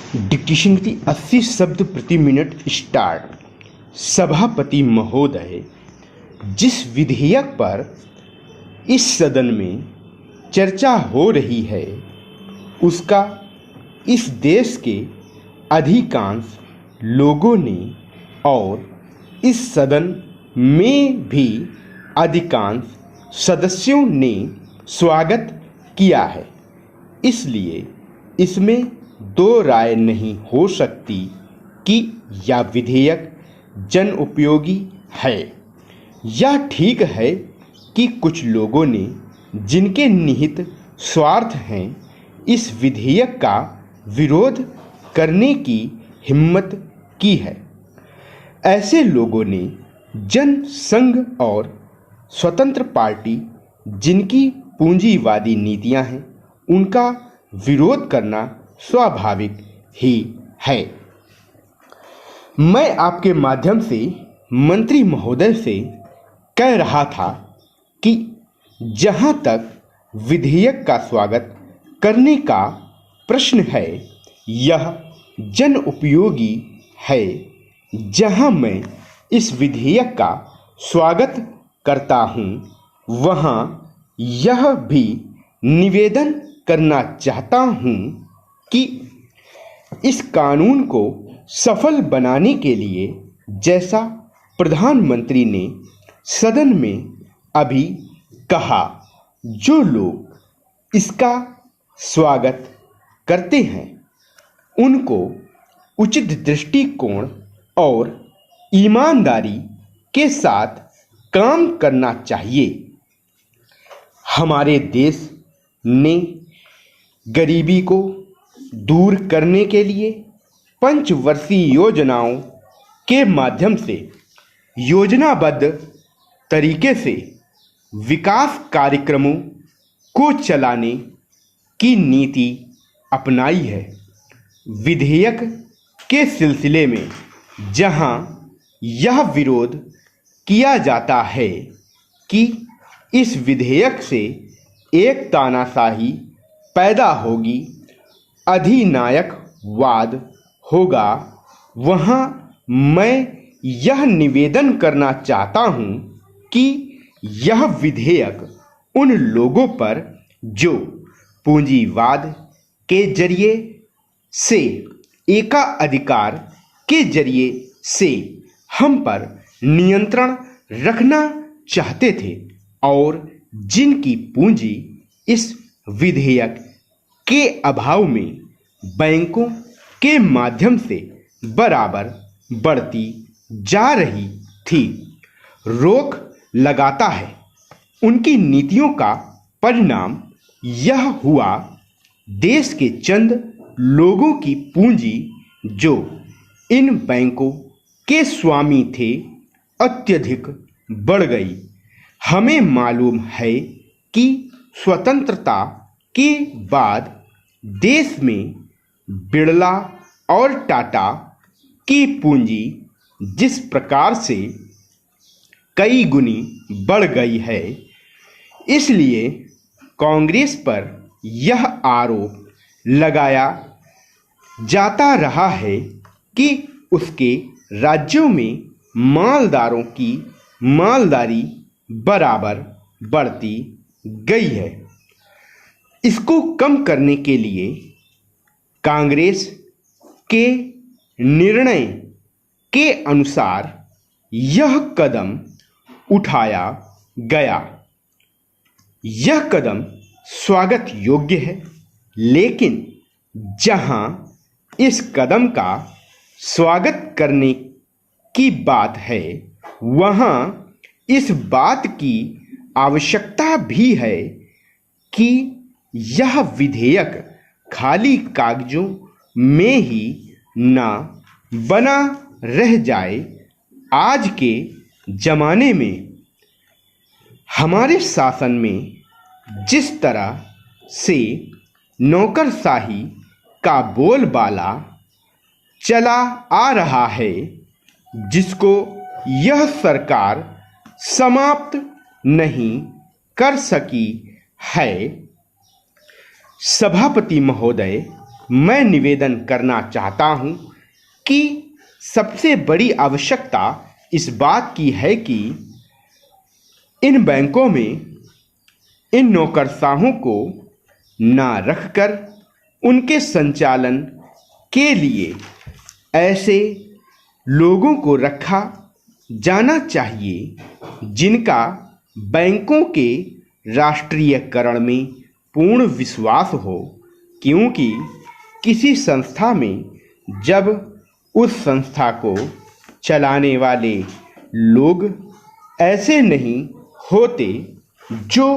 Dictation गति 80 शब्द प्रति मिनट स्टार्ट। सभापति महोदय, जिस विधेयक पर इस सदन में चर्चा हो रही है उसका इस देश के अधिकांश लोगों ने और इस सदन में भी अधिकांश सदस्यों ने स्वागत किया है, इसलिए इसमें दो राय नहीं हो सकती कि यह विधेयक जन उपयोगी है। यह ठीक है कि कुछ लोगों ने, जिनके निहित स्वार्थ हैं, इस विधेयक का विरोध करने की हिम्मत की है। ऐसे लोगों ने जनसंघ और स्वतंत्र पार्टी, जिनकी पूंजीवादी नीतियां हैं, उनका विरोध करना स्वाभाविक ही है। मैं आपके माध्यम से मंत्री महोदय से कह रहा था कि जहां तक विधेयक का स्वागत करने का प्रश्न है, यह जन उपयोगी है। जहां मैं इस विधेयक का स्वागत करता हूं, वहां यह भी निवेदन करना चाहता हूं कि इस कानून को सफल बनाने के लिए, जैसा प्रधानमंत्री ने सदन में अभी कहा, जो लोग इसका स्वागत करते हैं उनको उचित दृष्टिकोण और ईमानदारी के साथ काम करना चाहिए। हमारे देश ने गरीबी को दूर करने के लिए पंचवर्षीय योजनाओं के माध्यम से योजनाबद्ध तरीके से विकास कार्यक्रमों को चलाने की नीति अपनाई है। विधेयक के सिलसिले में जहां यह विरोध किया जाता है कि इस विधेयक से एक तानाशाही पैदा होगी, अधिनायकवाद होगा, वहां मैं यह निवेदन करना चाहता हूं कि यह विधेयक उन लोगों पर जो पूंजीवाद के जरिए से, एकाधिकार के जरिए से हम पर नियंत्रण रखना चाहते थे और जिनकी पूंजी इस विधेयक के अभाव में बैंकों के माध्यम से बराबर बढ़ती जा रही थी, रोक लगाता है। उनकी नीतियों का परिणाम यह हुआ, देश के चंद लोगों की पूंजी जो इन बैंकों के स्वामी थे, अत्यधिक बढ़ गई। हमें मालूम है कि स्वतंत्रता के बाद देश में बिड़ला और टाटा की पूंजी जिस प्रकार से कई गुनी बढ़ गई है, इसलिए कांग्रेस पर यह आरोप लगाया जाता रहा है कि उसके राज्यों में मालदारों की मालदारी बराबर बढ़ती गई है। इसको कम करने के लिए कांग्रेस के निर्णय के अनुसार यह कदम उठाया गया। यह कदम स्वागत योग्य है, लेकिन जहां इस कदम का स्वागत करने की बात है, वहां इस बात की आवश्यकता भी है कि यह विधेयक खाली कागजों में ही ना बना रह जाए। आज के जमाने में हमारे शासन में जिस तरह से नौकरशाही का बोलबाला चला आ रहा है, जिसको यह सरकार समाप्त नहीं कर सकी है। सभापति महोदय, मैं निवेदन करना चाहता हूं कि सबसे बड़ी आवश्यकता इस बात की है कि इन बैंकों में इन नौकरशाहों को ना रखकर उनके संचालन के लिए ऐसे लोगों को रखा जाना चाहिए जिनका बैंकों के राष्ट्रीयकरण में पूर्ण विश्वास हो, क्योंकि किसी संस्था में जब उस संस्था को चलाने वाले लोग ऐसे नहीं होते जो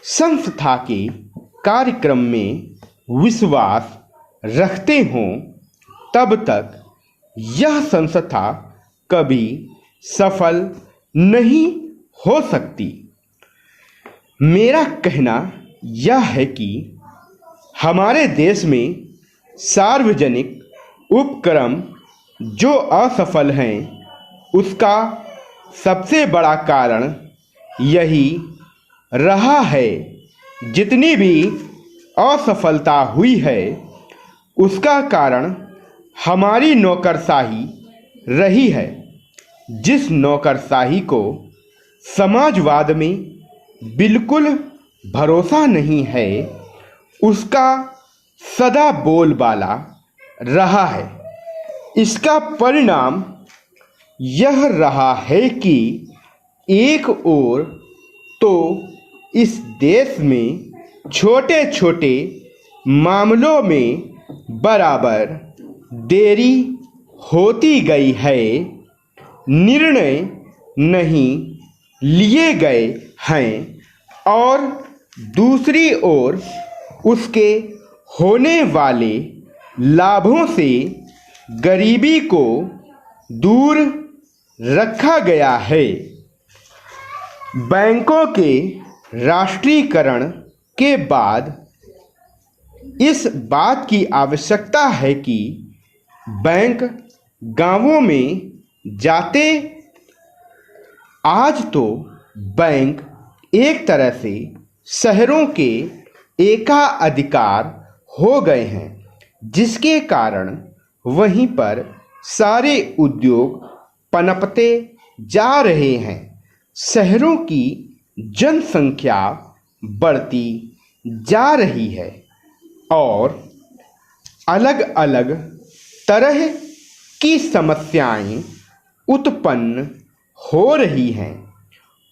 संस्था के कार्यक्रम में विश्वास रखते हों, तब तक यह संस्था कभी सफल नहीं हो सकती। मेरा कहना यह है कि हमारे देश में सार्वजनिक उपक्रम जो असफल हैं, उसका सबसे बड़ा कारण यही रहा है। जितनी भी असफलता हुई है, उसका कारण हमारी नौकरशाही रही है। जिस नौकरशाही को समाजवाद में बिल्कुल भरोसा नहीं है, उसका सदा बोलबाला रहा है। इसका परिणाम यह रहा है कि एक ओर तो इस देश में छोटे छोटे मामलों में बराबर देरी होती गई है, निर्णय नहीं लिए गए हैं, और दूसरी ओर उसके होने वाले लाभों से गरीबी को दूर रखा गया है। बैंकों के राष्ट्रीयकरण के बाद इस बात की आवश्यकता है कि बैंक गांवों में जाते। आज तो बैंक एक तरह से शहरों के एकाधिकार हो गए हैं, जिसके कारण वहीं पर सारे उद्योग पनपते जा रहे हैं। शहरों की जनसंख्या बढ़ती जा रही है और अलग अलग तरह की समस्याएं उत्पन्न हो रही हैं।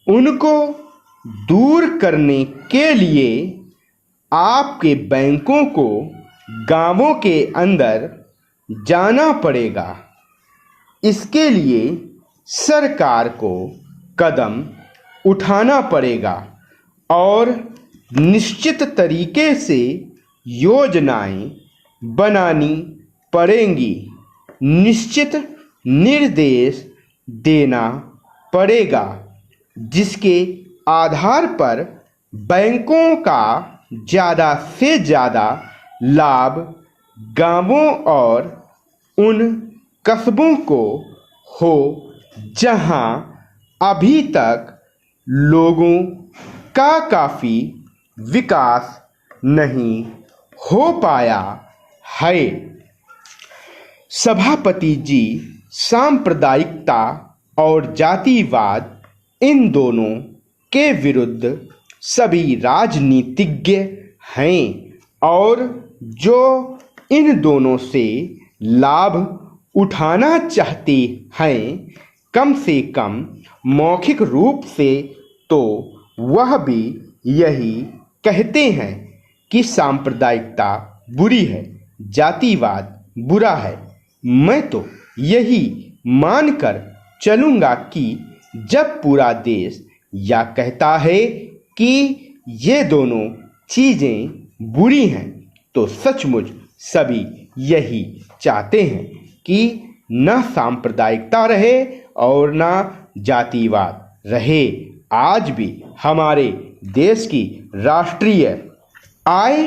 उनको दूर करने के लिए आपके बैंकों को गांवों के अंदर जाना पड़ेगा। इसके लिए सरकार को कदम उठाना पड़ेगा और निश्चित तरीके से योजनाएं बनानी पड़ेंगी, निश्चित निर्देश देना पड़ेगा, जिसके आधार पर बैंकों का ज़्यादा से ज़्यादा लाभ गांवों और उन कस्बों को हो जहां अभी तक लोगों का काफ़ी विकास नहीं हो पाया है। सभापति जी सांप्रदायिकता और जातिवाद, इन दोनों के विरुद्ध सभी राजनीतिज्ञ हैं और जो इन दोनों से लाभ उठाना चाहते हैं, कम से कम मौखिक रूप से तो वह भी यही कहते हैं कि सांप्रदायिकता बुरी है, जातिवाद बुरा है। मैं तो यही मानकर चलूँगा कि जब पूरा देश यह कहता है कि ये दोनों चीज़ें बुरी हैं, तो सचमुच सभी यही चाहते हैं कि न सांप्रदायिकता रहे और न जातिवाद रहे। आज भी हमारे देश की राष्ट्रीय आय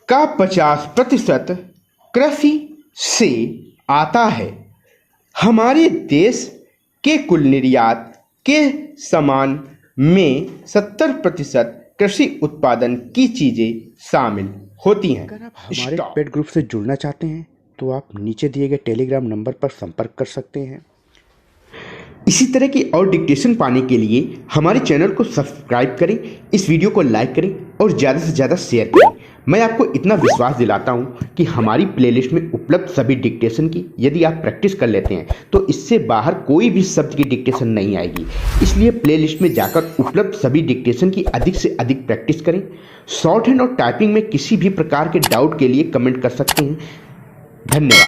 का 50% कृषि से आता है। हमारे देश के कुल निर्यात के सामान में 70% कृषि उत्पादन की चीज़ें शामिल होती हैं। अगर आप हमारे पेड ग्रुप से जुड़ना चाहते हैं तो आप नीचे दिए गए टेलीग्राम नंबर पर संपर्क कर सकते हैं। इसी तरह की और डिक्टेशन पाने के लिए हमारे चैनल को सब्सक्राइब करें, इस वीडियो को लाइक करें और ज़्यादा से ज़्यादा शेयर करें। मैं आपको इतना विश्वास दिलाता हूं कि हमारी प्लेलिस्ट में उपलब्ध सभी डिक्टेशन की यदि आप प्रैक्टिस कर लेते हैं तो इससे बाहर कोई भी शब्द की डिक्टेशन नहीं आएगी। इसलिए प्लेलिस्ट में जाकर उपलब्ध सभी डिक्टेशन की अधिक से अधिक प्रैक्टिस करें। शॉर्ट हैंड और टाइपिंग में किसी भी प्रकार के डाउट के लिए कमेंट कर सकते हैं। धन्यवाद।